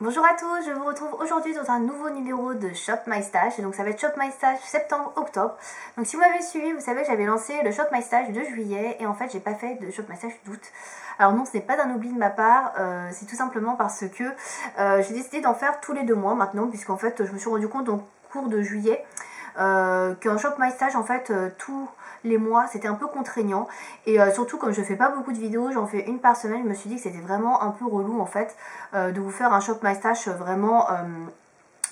Bonjour à tous, je vous retrouve aujourd'hui dans un nouveau numéro de Shop My Stash. Donc ça va être Shop My Stash septembre-octobre. Donc si vous m'avez suivi, vous savez que j'avais lancé le Shop My Stash de juillet et en fait j'ai pas fait de Shop My Stash d'août. Alors non, ce n'est pas d'un oubli de ma part, c'est tout simplement parce que j'ai décidé d'en faire tous les 2 mois maintenant, puisqu'en fait je me suis rendu compte au cours de juillet qu'un Shop My Stash en fait tous les mois c'était un peu contraignant et surtout comme je fais pas beaucoup de vidéos, j'en fais une par semaine, je me suis dit que c'était vraiment un peu relou en fait de vous faire un Shop My Stash vraiment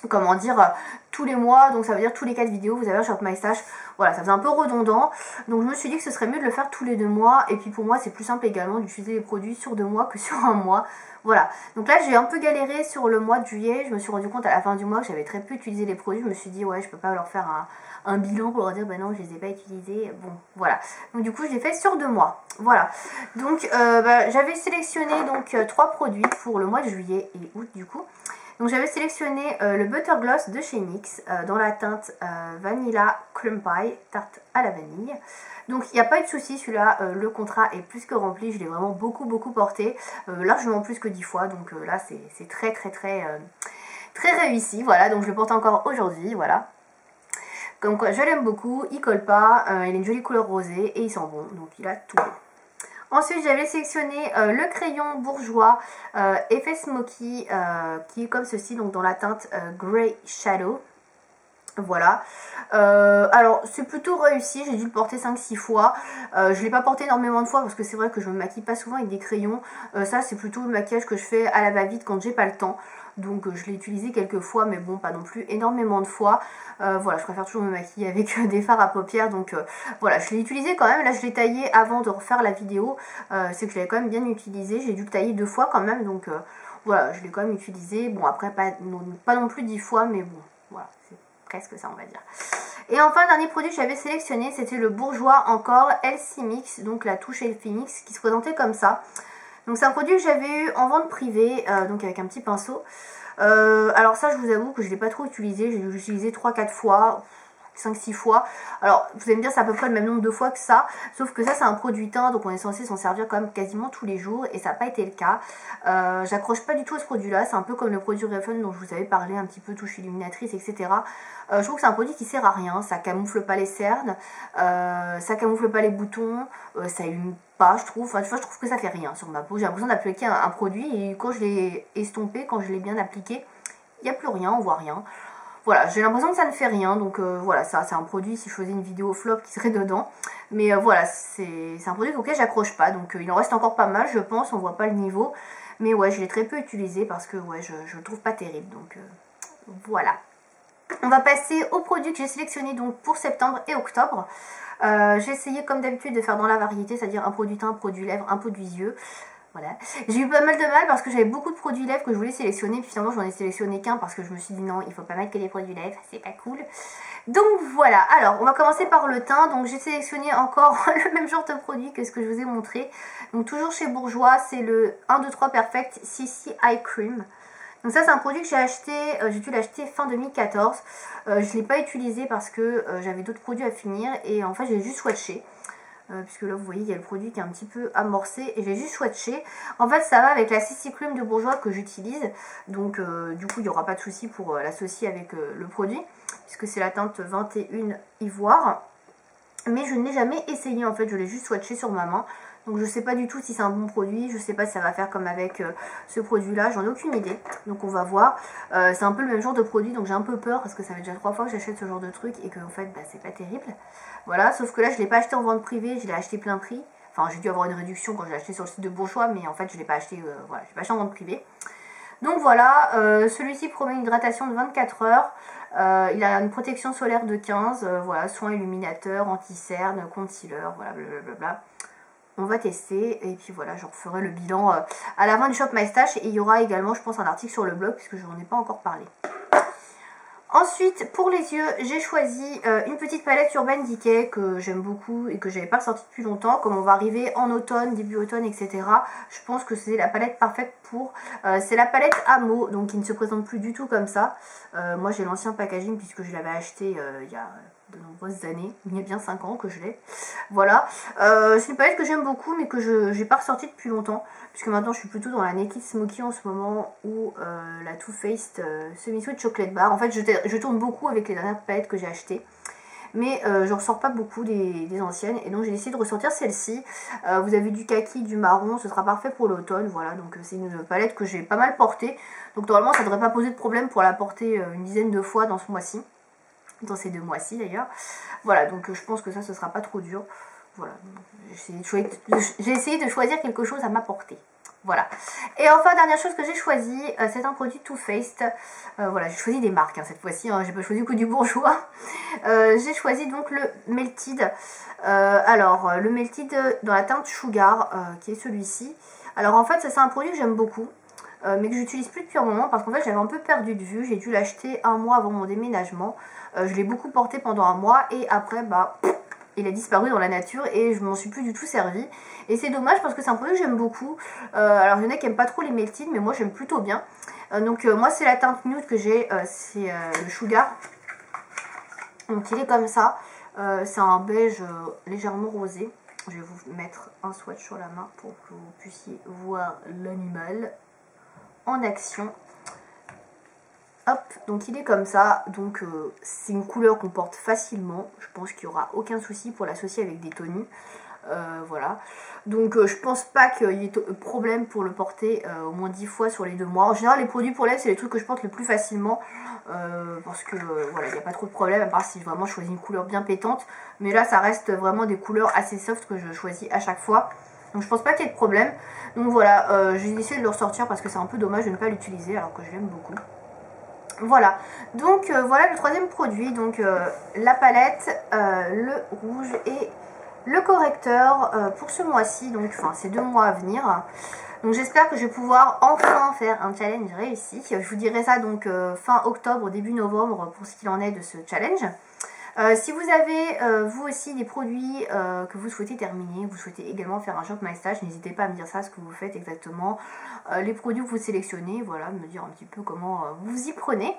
comment dire tous les mois, donc ça veut dire tous les 4 vidéos vous avez un Shop My Stash. Voilà, ça faisait un peu redondant, donc je me suis dit que ce serait mieux de le faire tous les 2 mois et puis pour moi c'est plus simple également d'utiliser les produits sur 2 mois que sur un mois. Voilà, donc là j'ai un peu galéré sur le mois de juillet, je me suis rendu compte à la fin du mois que j'avais très peu utilisé les produits, je me suis dit ouais je peux pas leur faire un bilan pour leur dire bah non je les ai pas utilisés, bon voilà, donc du coup je l'ai fait sur 2 mois, voilà, donc j'avais sélectionné donc 3 produits pour le mois de juillet et août du coup. Donc j'avais sélectionné le Butter Gloss de chez NYX dans la teinte Vanilla Cream Pie, tarte à la vanille. Donc il n'y a pas eu de souci, celui-là, le contrat est plus que rempli, je l'ai vraiment beaucoup porté, largement plus que 10 fois, donc là c'est très réussi, voilà, donc je le porte encore aujourd'hui, voilà. Comme quoi je l'aime beaucoup, il colle pas, il a une jolie couleur rosée et il sent bon, donc il a tout bon. Ensuite, j'avais sélectionné le crayon bourgeois effet smoky qui est comme ceci, donc dans la teinte Grey Shadow. Voilà. Alors, c'est plutôt réussi. J'ai dû le porter 5-6 fois. Je ne l'ai pas porté énormément de fois parce que c'est vrai que je me maquille pas souvent avec des crayons. Ça, c'est plutôt le maquillage que je fais à la va-vite quand j'ai pas le temps. Donc je l'ai utilisé quelques fois, mais bon, pas non plus énormément de fois. Voilà, je préfère toujours me maquiller avec des fards à paupières. Donc voilà, je l'ai utilisé quand même. Là, je l'ai taillé avant de refaire la vidéo. C'est que je l'avais quand même bien utilisé. J'ai dû le tailler 2 fois quand même. Donc voilà, je l'ai quand même utilisé. Bon, après, pas non plus 10 fois, mais bon, voilà, c'est presque ça, on va dire. Et enfin, le dernier produit que j'avais sélectionné, c'était le Bourjois encore Elsie Mix, donc la touche Elsie Mix, qui se présentait comme ça. Donc c'est un produit que j'avais eu en vente privée, donc avec un petit pinceau. Alors ça, je vous avoue que je ne l'ai pas trop utilisé, j'ai dû l'utiliser 3-4 fois, 5-6 fois. Alors vous allez me dire c'est à peu près le même nombre de fois que ça, sauf que ça c'est un produit teint, donc on est censé s'en servir quand même quasiment tous les jours et ça n'a pas été le cas. J'accroche pas du tout à ce produit là, c'est un peu comme le produit Revlon dont je vous avais parlé, un petit peu touche illuminatrice, etc. Je trouve que c'est un produit qui sert à rien, ça camoufle pas les cernes, ça camoufle pas les boutons, ça illume pas, je trouve. Enfin, je trouve que ça fait rien sur ma peau. J'ai l'impression d'appliquer un produit et quand je l'ai estompé, quand je l'ai bien appliqué, il n'y a plus rien, on voit rien. Voilà, j'ai l'impression que ça ne fait rien, donc voilà, ça c'est un produit, si je faisais une vidéo flop qui serait dedans. Mais voilà, c'est un produit auquel j'accroche pas, donc il en reste encore pas mal, je pense, on voit pas le niveau. Mais ouais, je l'ai très peu utilisé parce que ouais, je le trouve pas terrible, donc voilà. On va passer aux produits que j'ai sélectionnés donc pour septembre et octobre. J'ai essayé comme d'habitude de faire dans la variété, c'est-à-dire un produit teint, un produit lèvres, un produit yeux. Voilà. J'ai eu pas mal de mal parce que j'avais beaucoup de produits lèvres que je voulais sélectionner, puis finalement j'en ai sélectionné qu'un parce que je me suis dit non, il faut pas mettre que des produits lèvres, c'est pas cool. Donc voilà, alors on va commencer par le teint. Donc j'ai sélectionné encore le même genre de produit que ce que je vous ai montré. Donc toujours chez Bourjois, c'est le 1, 2, 3 Perfect CC Eye Cream. Donc ça c'est un produit que j'ai acheté, j'ai dû l'acheter fin 2014. Je ne l'ai pas utilisé parce que j'avais d'autres produits à finir et en fait j'ai juste swatché. Puisque là vous voyez il y a le produit qui est un petit peu amorcé et j'ai juste swatché. En fait ça va avec la CC Cream de Bourjois que j'utilise. Donc du coup il n'y aura pas de souci pour l'associer avec le produit. Puisque c'est la teinte 21 Ivoire. Mais je ne l'ai jamais essayé en fait, je l'ai juste swatché sur ma main. Donc je ne sais pas du tout si c'est un bon produit, je ne sais pas si ça va faire comme avec ce produit là, j'en ai aucune idée. Donc on va voir, c'est un peu le même genre de produit donc j'ai un peu peur parce que ça fait déjà 3 fois que j'achète ce genre de truc et que en fait bah, c'est pas terrible. Voilà, sauf que là je ne l'ai pas acheté en vente privée, je l'ai acheté plein prix. Enfin j'ai dû avoir une réduction quand je l'ai acheté sur le site de Bourjois mais en fait je ne l'ai pas acheté, voilà, je l'ai pas acheté en vente privée. Donc voilà, celui-ci promet une hydratation de 24 heures. Il a une protection solaire de 15, voilà, soin illuminateur, anti-cerne, concealer, voilà, blablabla. On va tester et puis voilà, je referai le bilan à la fin du Shop My Stash et il y aura également je pense un article sur le blog puisque je n'en ai pas encore parlé. Ensuite pour les yeux j'ai choisi une petite palette Urban Decay que j'aime beaucoup et que j'avais pas sortie depuis longtemps. Comme on va arriver en automne, début automne etc, je pense que c'est la palette parfaite pour, c'est la palette Amo donc qui ne se présente plus du tout comme ça. Moi j'ai l'ancien packaging puisque je l'avais acheté il y a de nombreuses années, il y a bien 5 ans que je l'ai. Voilà, c'est une palette que j'aime beaucoup mais que je n'ai pas ressortie depuis longtemps, puisque maintenant je suis plutôt dans la Naked Smoky en ce moment, ou la Too Faced Semi-Sweet Chocolate Bar. En fait je tourne beaucoup avec les dernières palettes que j'ai achetées, mais je ressors pas beaucoup des anciennes, et donc j'ai décidé de ressortir celle-ci. Vous avez du kaki, du marron, ce sera parfait pour l'automne. Voilà, donc c'est une palette que j'ai pas mal portée, donc normalement ça devrait pas poser de problème pour la porter une dizaine de fois dans ce mois-ci, dans ces 2 mois-ci d'ailleurs. Voilà, donc je pense que ça, ce sera pas trop dur. Voilà, j'ai essayé de choisir quelque chose à m'apporter. Voilà. Et enfin, dernière chose que j'ai choisi, c'est un produit Too Faced. Voilà, j'ai choisi des marques cette fois-ci, hein, j'ai pas choisi que du bourgeois. J'ai choisi donc le Melted. Alors, le Melted dans la teinte Sugar, qui est celui-ci. Alors en fait, ça c'est un produit que j'aime beaucoup, mais que j'utilise plus depuis un moment, parce qu'en fait j'avais un peu perdu de vue. J'ai dû l'acheter 1 mois avant mon déménagement. Je l'ai beaucoup porté pendant 1 mois, et après, bah, il a disparu dans la nature et je m'en suis plus du tout servi. Et c'est dommage parce que c'est un produit que j'aime beaucoup. Alors il y en a qui n'aiment pas trop les Melted, mais moi j'aime plutôt bien. Donc moi c'est la teinte nude que j'ai, c'est le Sugar. Donc il est comme ça. C'est un beige légèrement rosé. Je vais vous mettre un swatch sur la main pour que vous puissiez voir l'animal en action. Hop, donc il est comme ça, donc c'est une couleur qu'on porte facilement. Je pense qu'il n'y aura aucun souci pour l'associer avec des tenues. Voilà, donc je pense pas qu'il y ait problème pour le porter au moins 10 fois sur les 2 mois. En général, les produits pour lèvres, c'est les trucs que je porte le plus facilement, parce que voilà, il n'y a pas trop de problème, à part si vraiment je choisis une couleur bien pétante. Mais là, ça reste vraiment des couleurs assez soft que je choisis à chaque fois. Donc je pense pas qu'il y ait de problème. Donc voilà, j'ai décidé de le ressortir parce que c'est un peu dommage de ne pas l'utiliser alors que je l'aime beaucoup. Voilà, donc voilà le 3e produit, donc la palette, le rouge et le correcteur pour ce mois-ci, donc enfin ces 2 mois à venir. Donc j'espère que je vais pouvoir enfin faire un challenge réussi. Je vous dirai ça donc fin octobre, début novembre pour ce qu'il en est de ce challenge. Si vous avez vous aussi des produits que vous souhaitez terminer, vous souhaitez également faire un shop my stash, n'hésitez pas à me dire ça, ce que vous faites exactement, les produits que vous sélectionnez, voilà, me dire un petit peu comment vous y prenez.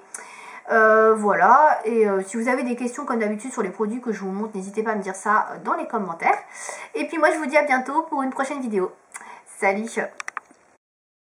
Voilà, et si vous avez des questions comme d'habitude sur les produits que je vous montre, n'hésitez pas à me dire ça dans les commentaires. Et puis moi je vous dis à bientôt pour une prochaine vidéo. Salut!